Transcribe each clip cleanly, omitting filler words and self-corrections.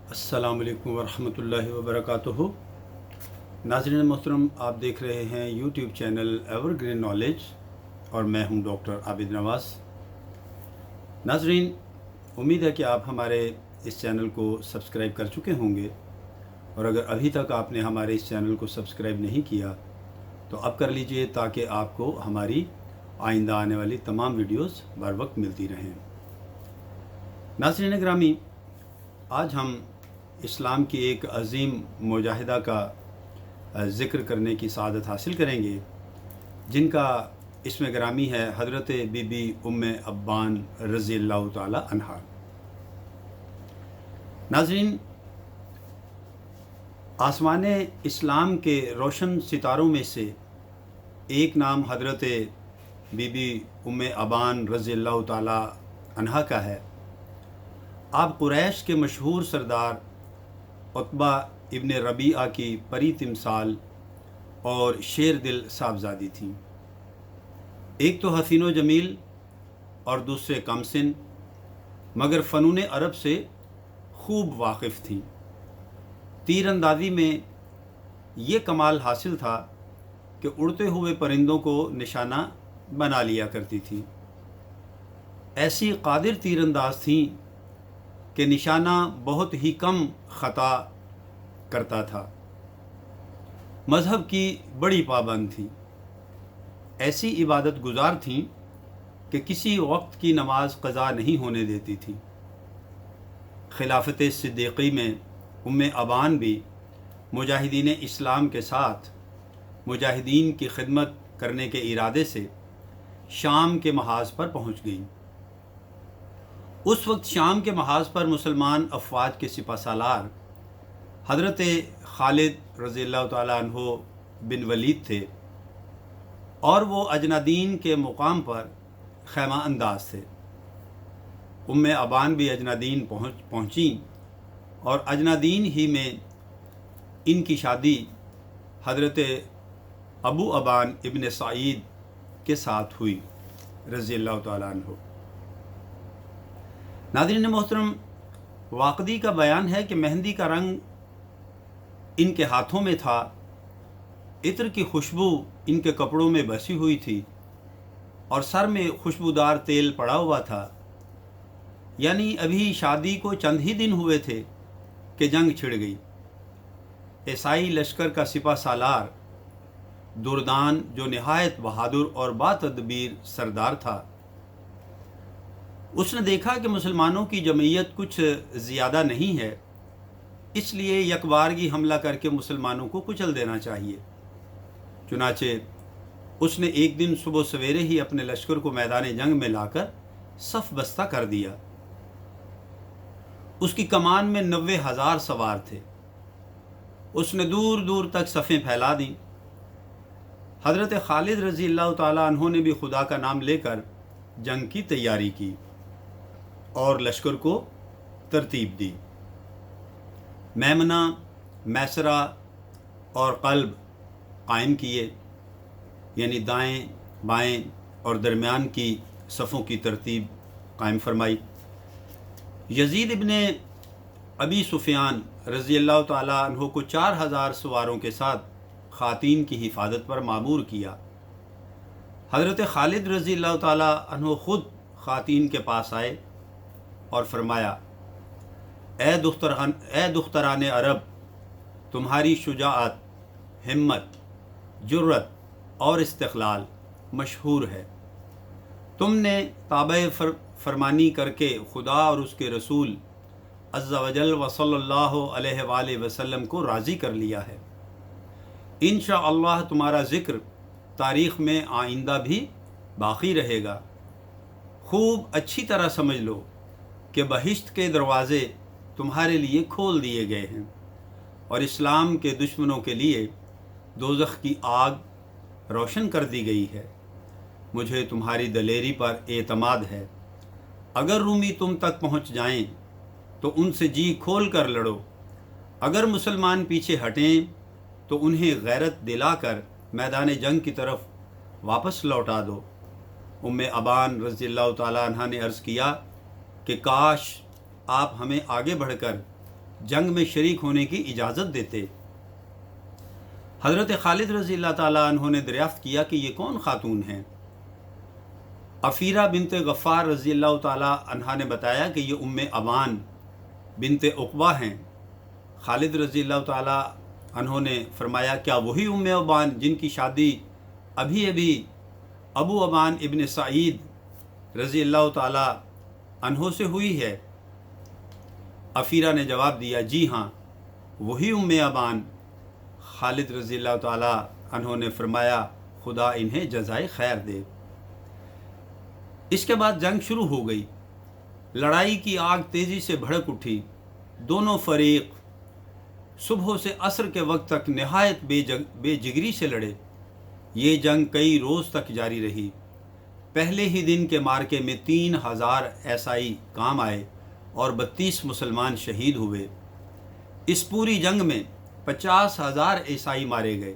अस्सलाम वालेकुम वरहमतुल्लाहि वबरकातुहू। नाज़रीन मोहतरम, आप देख रहे हैं यूट्यूब चैनल एवरग्रीन नॉलेज और मैं हूं डॉक्टर आबिद नवाज़। नाज़रीन, उम्मीद है कि आप हमारे इस चैनल को सब्सक्राइब कर चुके होंगे, और अगर अभी तक आपने हमारे इस चैनल को सब्सक्राइब नहीं किया तो अब कर लीजिए, ताकि आपको हमारी आइंदा आने वाली तमाम वीडियोस बर वक्त मिलती रहें। नाज़रीन ग्रामी, आज हम इस्लाम की एक अज़ीम मुजाहिदा का ज़िक्र करने की सआदत हासिल करेंगे, जिनका इसमें ग्रामी है हज़रत बीबी उम्मे अब्बान रज़ियल्लाहु ताला अन्हा। नाज़रीन, आसमान इस्लाम के रोशन सितारों में से एक नाम हज़रत बीबी उम्मे अब्बान रज़ियल्लाहु ताला अन्हा का है। आप कुरैश के मशहूर सरदार उत्बा इब्न रबीआ की परी तिमसाल और शेर दिल साहबजादी थीं। एक तो हसीनो जमील और दूसरे कमसिन, मगर फ़नून अरब से खूब वाकिफ़ थीं। तीर अंदाज़ी में ये कमाल हासिल था कि उड़ते हुए परिंदों को निशाना बना लिया करती थीं। ऐसी कादिर तीरंदाज थीं कि निशाना बहुत ही कम ख़ता करता था। मज़हब की बड़ी पाबंद थी। ऐसी इबादत गुजार थीं कि किसी वक्त की नमाज क़ज़ा नहीं होने देती थी। खिलाफत सिद्दीक़ी में उम्मे अबान भी मुजाहिदीन इस्लाम के साथ मुजाहिदीन की खिदमत करने के इरादे से शाम के महाज पर पहुँच गईं। उस वक्त शाम के महाज पर मुसलमान अफवाज के सिपा सालार हज़रत खालिद रज़ियल्लाहु ताला अन्हो बिन वलीद थे, और वो अजनादीन के मुकाम पर खैमा अंदाज थे। उम्मे अबान भी अजनादीन पहुँची और अजनादीन ही में इनकी शादी हज़रत अबू अबान इब्न सईद के साथ हुई रज़ियल्लाहु ताला अन्हो। नाज़रीन मोहतरम, वाक़दी का बयान है कि मेहंदी का रंग इनके हाथों में था, इत्र की खुशबू इनके कपड़ों में बसी हुई थी, और सर में खुशबूदार तेल पड़ा हुआ था। यानी अभी शादी को चंद ही दिन हुए थे कि जंग छिड़ गई। ईसाई लश्कर का सिपा सालार दुर्दान, जो नहायत बहादुर और बातदबीर सरदार था, उसने देखा कि मुसलमानों की जमयत कुछ ज़्यादा नहीं है, इसलिए यकबारगी हमला करके मुसलमानों को कुचल देना चाहिए। चुनाचे उसने एक दिन सुबह सवेरे ही अपने लश्कर को मैदान जंग में लाकर सफ बस्ता कर दिया। उसकी कमान में 90,000 सवार थे। उसने दूर दूर तक सफ़ें फैला दी। हज़रत खालिद रज़ियल्लाहु ताला अन्हो ने भी खुदा का नाम लेकर जंग की तैयारी की और लश्कर को तरतीब दी। मैमना, मैसरा और क़ल्ब कायम किए, यानी दाएं, बाएं और दरमियान की सफ़ों की तरतीब कायम फरमाई। यजीद इब्ने अबी सुफियान रज़ियल्लाहु ताला अन्हो को 4,000 सवारों के साथ ख़ातीन की हिफाजत पर मामूर किया। हज़रत खालिद रज़ियल्लाहु ताला अन्हो ख़ुद ख़ातीन के पास आए और फरमाया, ए दुख्तरान अरब, तुम्हारी शुजाअत, हिम्मत, जुर्रत और इस्तिक़लाल मशहूर है। तुमने ताबे फरमानी करके खुदा और उसके रसूल अज़्ज़ा वजल व सल्लल्लाहु अलैहि वसल्लम को राज़ी कर लिया है। इंशाअल्लाह तुम्हारा ज़िक्र तारीख़ में आइंदा भी बाक़ी रहेगा। खूब अच्छी तरह समझ लो कि बहिश्त के दरवाज़े तुम्हारे लिए खोल दिए गए हैं, और इस्लाम के दुश्मनों के लिए दोज़ख की आग रोशन कर दी गई है। मुझे तुम्हारी दलेरी पर एतमाद है। अगर रूमी तुम तक पहुँच जाएं तो उनसे जी खोल कर लड़ो। अगर मुसलमान पीछे हटें तो उन्हें गैरत दिलाकर मैदान जंग की तरफ वापस लौटा दो। उम्मे अबान रज़ियल्लाहु ताला अन्हा ने अर्ज़ किया कि काश आप हमें आगे बढ़कर जंग में शरीक होने की इजाज़त देते। हज़रत खालिद रज़ी अल्लाह ताला अन्हु ने दरियाफ़्त किया कि ये कौन खातून हैं। अफ़ीरा बिनते गफ़ार रज़ी अल्लाह ताला अन्हा ने बताया कि ये उम्मे अबान बिनते उक़बा हैं। खालिद रज़ी अल्लाह ताला अन्हु ने फरमाया, क्या वही उम्मे अबान जिनकी शादी अभी अभी अबू अबान इब्न सईद रज़ी अल्लाह ताला अन्हु से हुई है? अफ़ीरा ने जवाब दिया, जी हाँ, वही उम्मे अबान। खालिद रज़ी अल्लाह ताला अन्हु ने फरमाया, खुदा इन्हें जज़ाए खैर दे। इसके बाद जंग शुरू हो गई। लड़ाई की आग तेज़ी से भड़क उठी। दोनों फरीक सुबह से असर के वक्त तक नहायत बेजिगरी से लड़े। ये जंग कई रोज़ तक जारी रही। पहले ही दिन के मार्के में 3000 ईसाई काम आए और 32 मुसलमान शहीद हुए। इस पूरी जंग में 50,000 ईसाई मारे गए।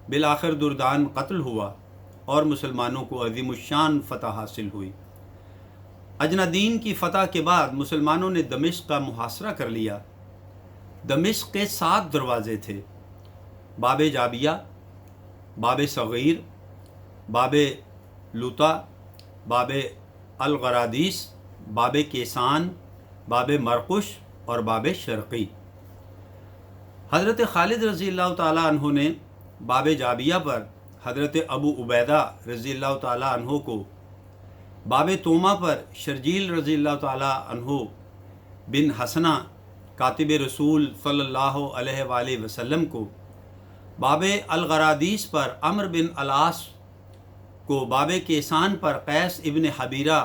बिलाखिर दुरदान कत्ल हुआ और मुसलमानों को अज़ीमुश्शान फ़तह हासिल हुई। अजनादीन की फ़तह के बाद मुसलमानों ने दमिश्क का मुहासरा कर लिया। दमिश्क के 7 दरवाज़े थे: बाब जाबिया, बाब सग़ीर, बाब लुता, बाब अलगरादीस, बाब केसान, बाब मरकुश और बाब शर्क़ी। हज़रत खालिद रज़ी अल्लाह ताला अन्हु ने बाब जाबिया पर हज़रत अबू उबैदा रज़ी अल्लाह ताला अन्हु को, बाब तोमा पर शर्जील रज़ी अल्लाह ताला अन्हु बिन हसना कातिब रसूल सल्लल्लाहु अलैहि वसल्लम को, बाब अलगरादीस पर अम्र बिन अलास को, बाब केसान पर कैस इब्न हबीरा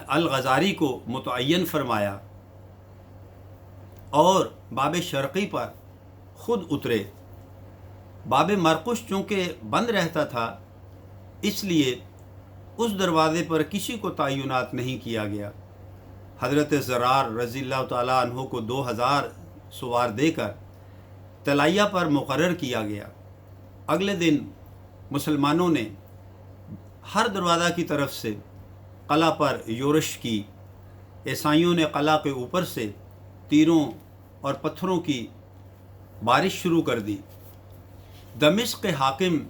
अल-गज़ारी को मुतअय्यन फरमाया और बाब शर्क़ी पर ख़ुद उतरे। बाब मरकुश चूँकि बंद रहता था, इसलिए उस दरवाज़े पर किसी को तय्युनात नहीं किया गया। हज़रत ज़रार रज़ी अल्लाह ताला अन्हु को 2000 सवार देकर तलाइया पर मुक़र्रर किया गया। अगले दिन मुसलमानों ने हर दरवाज़ा की तरफ से क़ला पर योरश की। ईसाइयों ने क़ला के ऊपर से तीरों और पत्थरों की बारिश शुरू कर दी। दमिश्क के हाकिम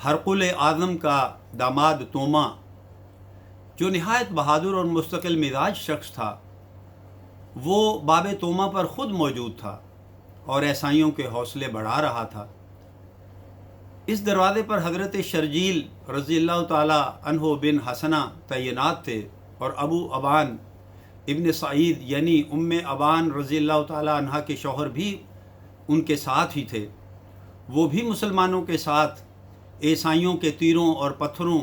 हरकुल आज़म का दामाद तोमा, जो नहायत बहादुर और मुस्तकिल मिजाज शख्स था, वो बाब तोमा पर ख़ुद मौजूद था और ईसाइयों के हौसले बढ़ा रहा था। इस दरवाज़े पर हज़रत शर्जील रज़ी अल्लाह ताला अन्हु बिन हसना तैनात थे और अबू अबान इब्न सईद यानी उम्मे अबान रज़ी अल्लाह ताला अन्हा के शौहर भी उनके साथ ही थे। वो भी मुसलमानों के साथ ईसाइयों के तीरों और पत्थरों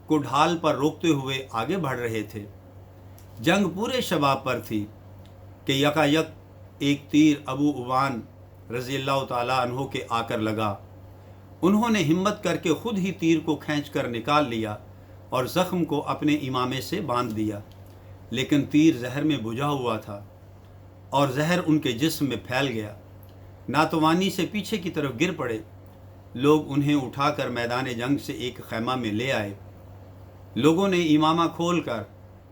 को ढाल पर रोकते हुए आगे बढ़ रहे थे। जंग पूरे शबाब पर थी कि यकायक एक तीर अबू अबान रज़ी अल्लाह ताला अन्हु के आकर लगा। उन्होंने हिम्मत करके ख़ुद ही तीर को खींचकर निकाल लिया और ज़ख्म को अपने इमामे से बांध दिया, लेकिन तीर जहर में बुझा हुआ था और जहर उनके जिस्म में फैल गया। नातवानी से पीछे की तरफ गिर पड़े। लोग उन्हें उठाकर मैदान जंग से एक खैमा में ले आए। लोगों ने इमामा खोल कर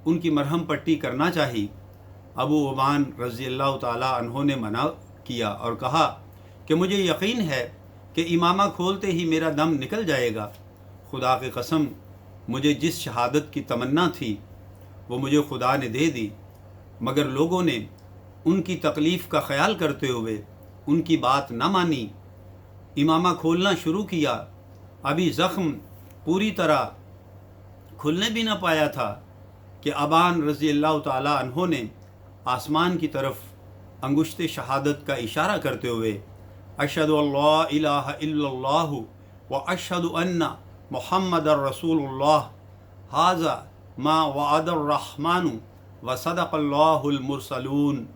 उनकी मरहम पट्टी करना चाही। अबू अबान रज़ी अल्लाह ताला अन्हु ने मना किया और कहा कि मुझे यकीन है कि इमामा खोलते ही मेरा दम निकल जाएगा। खुदा की कसम, मुझे जिस शहादत की तमन्ना थी वो मुझे खुदा ने दे दी, मगर लोगों ने उनकी तकलीफ़ का ख्याल करते हुए उनकी बात न मानी। इमामा खोलना शुरू किया। अभी ज़ख्म पूरी तरह खुलने भी न पाया था कि अबान रज़ी अल्लाह ताला अन्हु ने आसमान की तरफ अंगुश्त शहादत का इशारा करते हुए अशहदु अल्ला इलाहा इल्लल्लाहु व अशहदु अन्ना मुहम्मदर रसूलुल्लाह हाज़ा मा वअदर रहमानु व सदक़ल्लाहुल मुरसलून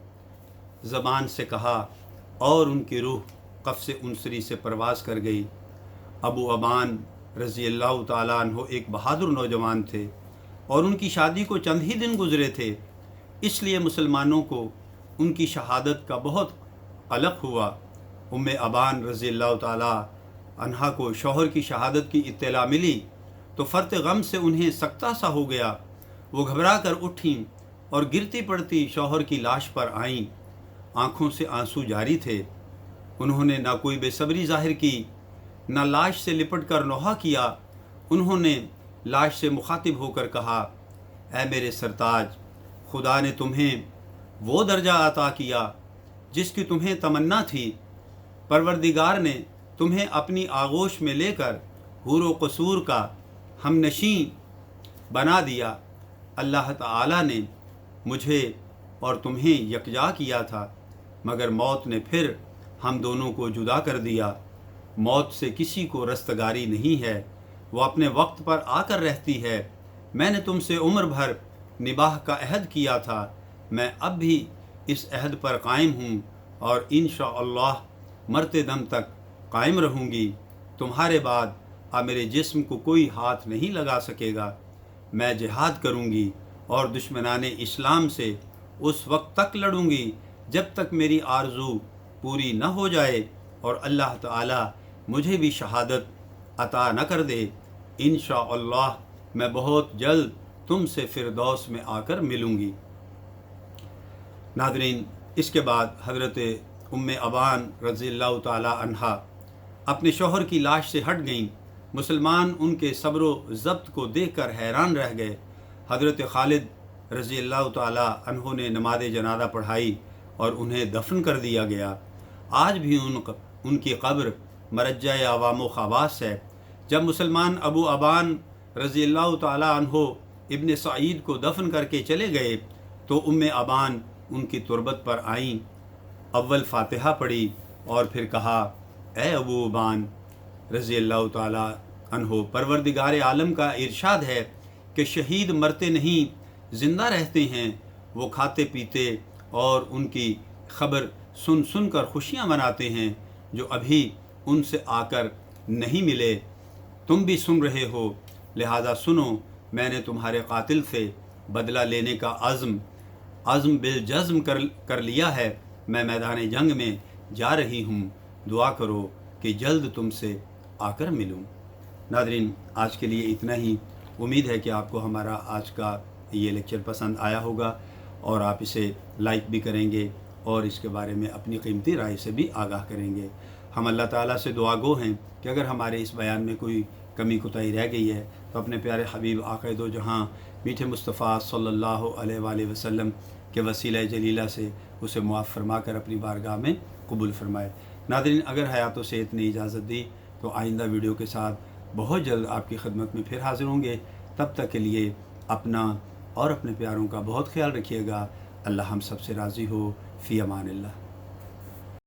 ज़बान से कहा और उनकी रूह कफ़्स उनसरी से परवाज़ कर गई। अबू अबान रज़ी अल्लाह ताला अन्हु एक बहादुर नौजवान थे और उनकी शादी को चंद ही दिन गुज़रे थे, इसलिए मुसलमानों को उनकी शहादत का बहुत क़लक़ हुआ। उम्मे अबान रज़ी अल्लाह ताला अन्हा को शौहर की शहादत की इत्तला मिली तो फ़र्त गम से उन्हें सख्ता सा हो गया। वो घबरा कर उठीं और गिरती पड़ती शौहर की लाश पर आईं। आंखों से आंसू जारी थे। उन्होंने ना कोई बेसब्री जाहिर की, ना लाश से लिपट कर नोहा किया। उन्होंने लाश से मुखातिब होकर कहा, ऐ मेरे सरताज, खुदा ने तुम्हें वो दर्जा अता किया जिसकी तुम्हें तमन्ना थी। परवरदिगार ने तुम्हें अपनी आगोश में लेकर हूर व कसूर का हमनशी बना दिया। अल्लाह ताला ने मुझे और तुम्हें यकजा किया था, मगर मौत ने फिर हम दोनों को जुदा कर दिया। मौत से किसी को रस्तगारी नहीं है, वो अपने वक्त पर आकर रहती है। मैंने तुमसे उम्र भर निबाह का अहद किया था, मैं अब भी इस अहद पर कायम हूँ और इंशाअल्लाह मरते दम तक कायम रहूँगी। तुम्हारे बाद अब मेरे जिस्म को कोई हाथ नहीं लगा सकेगा। मैं जिहाद करूँगी और दुश्मनाने इस्लाम से उस वक्त तक लड़ूँगी जब तक मेरी आरज़ू पूरी न हो जाए और अल्लाह ताला मुझे भी शहादत अता न कर दे। इंशाअल्लाह मैं बहुत जल्द तुमसे फिरदौस में आकर मिलूँगी। नादरीन, इसके बाद हज़रत उम्मे अबान रज़ियल्लाहु ताला अन्हा अपने शौहर की लाश से हट गईं। मुसलमान उनके सब्र व ज़ब्त को देखकर हैरान रह गए। हज़रत खालिद रज़ियल्लाहु ताला अन्हो ने नमाज़ जनाज़ा पढ़ाई और उन्हें दफन कर दिया गया। आज भी उनकी कब्र मरज्जा अवाम ख़वास है। जब मुसलमान अबू अबान रज़ियल्लाहु ताला अन्हो इब्न सईद को दफन करके चले गए तो उम्मे अबान उनकी तुरबत पर आईं, अव्वल फ़ातिहा पढ़ी और फिर कहा, ए अबू अबान रज़ियल्लाहु ताला अन्हो, परवरदिगार आलम का इरशाद है कि शहीद मरते नहीं ज़िंदा रहते हैं। वो खाते पीते और उनकी खबर सुन सुन कर खुशियाँ मनाते हैं जो अभी उनसे आकर नहीं मिले। तुम भी सुन रहे हो, लिहाजा सुनो, मैंने तुम्हारे कातिल से बदला लेने का अज़्म बिलजज़्म कर लिया है। मैं मैदान जंग में जा रही हूँ, दुआ करो कि जल्द तुमसे आकर मिलूँ। नादरीन, आज के लिए इतना ही। उम्मीद है कि आपको हमारा आज का ये लेक्चर पसंद आया होगा और आप इसे लाइक भी करेंगे और इसके बारे में अपनी कीमती राय से भी आगाह करेंगे। हम अल्लाह ताला से दुआ गो हैं कि अगर हमारे इस बयान में कोई कमी कोताही रह गई है तो अपने प्यारे हबीब आक़ाए दो जहाँ मीठे मुस्तफ़ा सल्लल्लाहु अलैहि वसल्लम के वसीला जलीला से उसे मुआफ़ फरमा कर अपनी बारगाह में कबूल फरमाए। नादरीन, अगर हयात व सेहत ने इजाज़त दी तो आइंदा वीडियो के साथ बहुत जल्द आपकी खिदमत में फिर हाज़िर होंगे। तब तक के लिए अपना और अपने प्यारों का बहुत ख्याल रखिएगा। अल्लाह हम सब से राज़ी हो। फ़ी अमानिल्लाह।